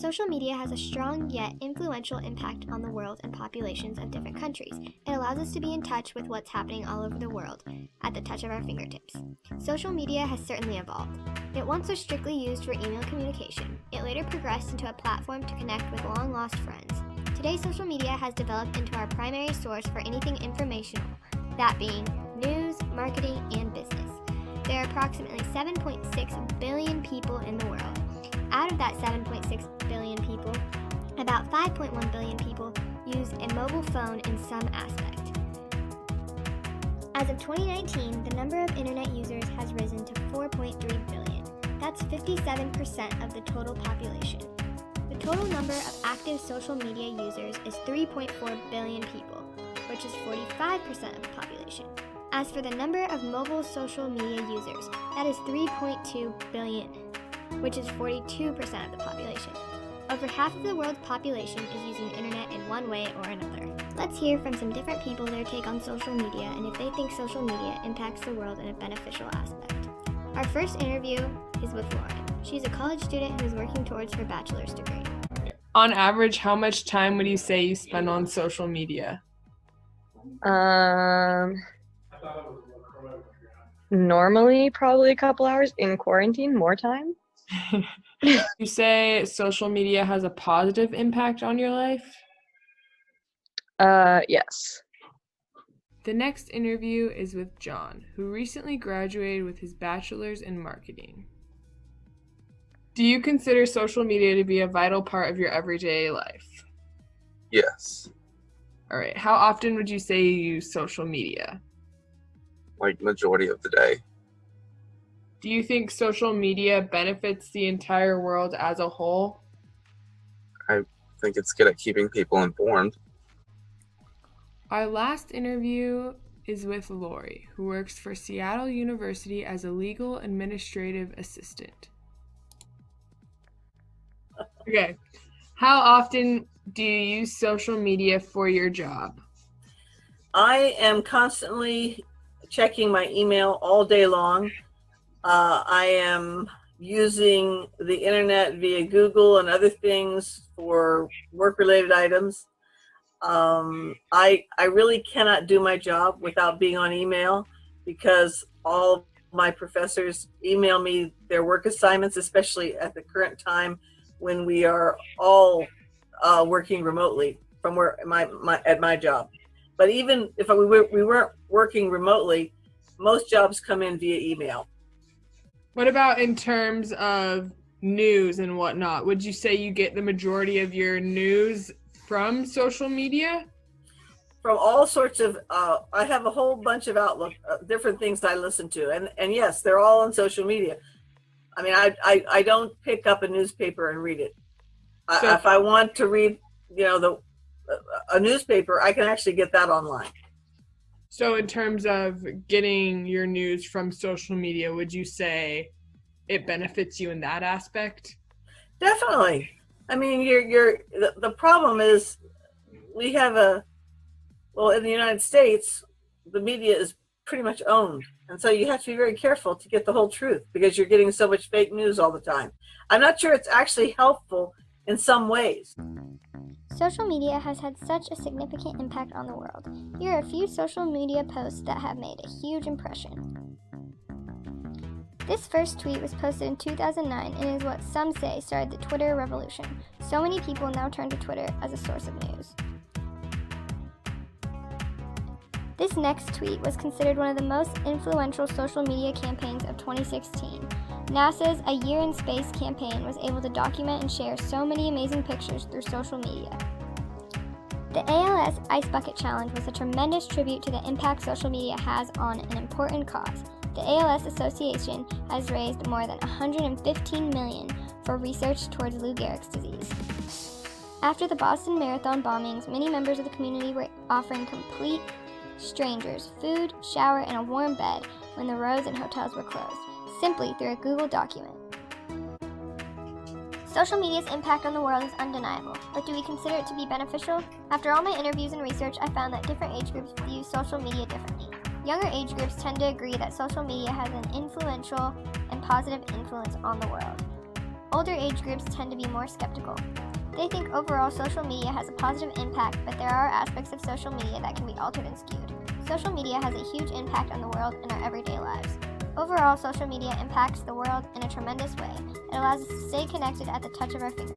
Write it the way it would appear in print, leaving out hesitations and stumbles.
Social media has a strong yet influential impact on the world and populations of different countries. It allows us to be in touch with what's happening all over the world at the touch of our fingertips. Social media has certainly evolved. It once was strictly used for email communication. It later progressed into a platform to connect with long-lost friends. Today, social media has developed into our primary source for anything informational, that being news, marketing, and business. There are approximately 7.6 billion people in the world. Out of that 7.6 billion people, about 5.1 billion people use a mobile phone in some aspect. As of 2019, the number of internet users has risen to 4.3 billion. That's 57% of the total population. The total number of active social media users is 3.4 billion people, which is 45% of the population. As for the number of mobile social media users, that is 3.2 billion, which is 42% of the population. Over half of the world's population is using the internet in one way or another. Let's hear from some different people their take on social media and if they think social media impacts the world in a beneficial aspect. Our first interview is with Lauren. She's a college student who is working towards her bachelor's degree. On average, how much time would you say you spend on social media? Normally probably a couple hours. In quarantine, more time. You say social media has a positive impact on your life? Yes. The next interview is with John, who recently graduated with his bachelor's in marketing. Do you consider social media to be a vital part of your everyday life? Yes. All right. How often would you say you use social media? Like majority of the day. Do you think social media benefits the entire world as a whole? I think it's good at keeping people informed. Our last interview is with Lori, who works for Seattle University as a legal administrative assistant. Okay. How often do you use social media for your job? I am constantly checking my email all day long. I am using the internet via Google and other things for work-related items. I really cannot do my job without being on email because all my professors email me their work assignments, especially at the current time when we are all working remotely from where at my job. But even if we weren't working remotely, most jobs come in via email. What about in terms of news and whatnot? Would you say you get the majority of your news from social media? From all sorts of, I have a whole bunch of outlook, different things I listen to. And yes, they're all on social media. I mean, I don't pick up a newspaper and read it. If I want to read, a newspaper, I can actually get that online. So in terms of getting your news from social media, would you say it benefits you in that aspect? Definitely. I mean, the problem is we have in the United States, the media is pretty much owned. And so you have to be very careful to get the whole truth because you're getting so much fake news all the time. I'm not sure it's actually helpful in some ways. Social media has had such a significant impact on the world. Here are a few social media posts that have made a huge impression. This first tweet was posted in 2009 and is what some say started the Twitter revolution. So many people now turn to Twitter as a source of news. This next tweet was considered one of the most influential social media campaigns of 2016. NASA's A Year in Space campaign was able to document and share so many amazing pictures through social media. The ALS Ice Bucket Challenge was a tremendous tribute to the impact social media has on an important cause. The ALS Association has raised more than $115 million for research towards Lou Gehrig's disease. After the Boston Marathon bombings, many members of the community were offering complete strangers food, shower, and a warm bed when the roads and hotels were closed, simply through a Google document. Social media's impact on the world is undeniable, but do we consider it to be beneficial? After all my interviews and research, I found that different age groups view social media differently. Younger age groups tend to agree that social media has an influential and positive influence on the world. Older age groups tend to be more skeptical. They think overall social media has a positive impact, but there are aspects of social media that can be altered and skewed. Social media has a huge impact on the world and our everyday lives. Overall, social media impacts the world in a tremendous way. It allows us to stay connected at the touch of our fingers.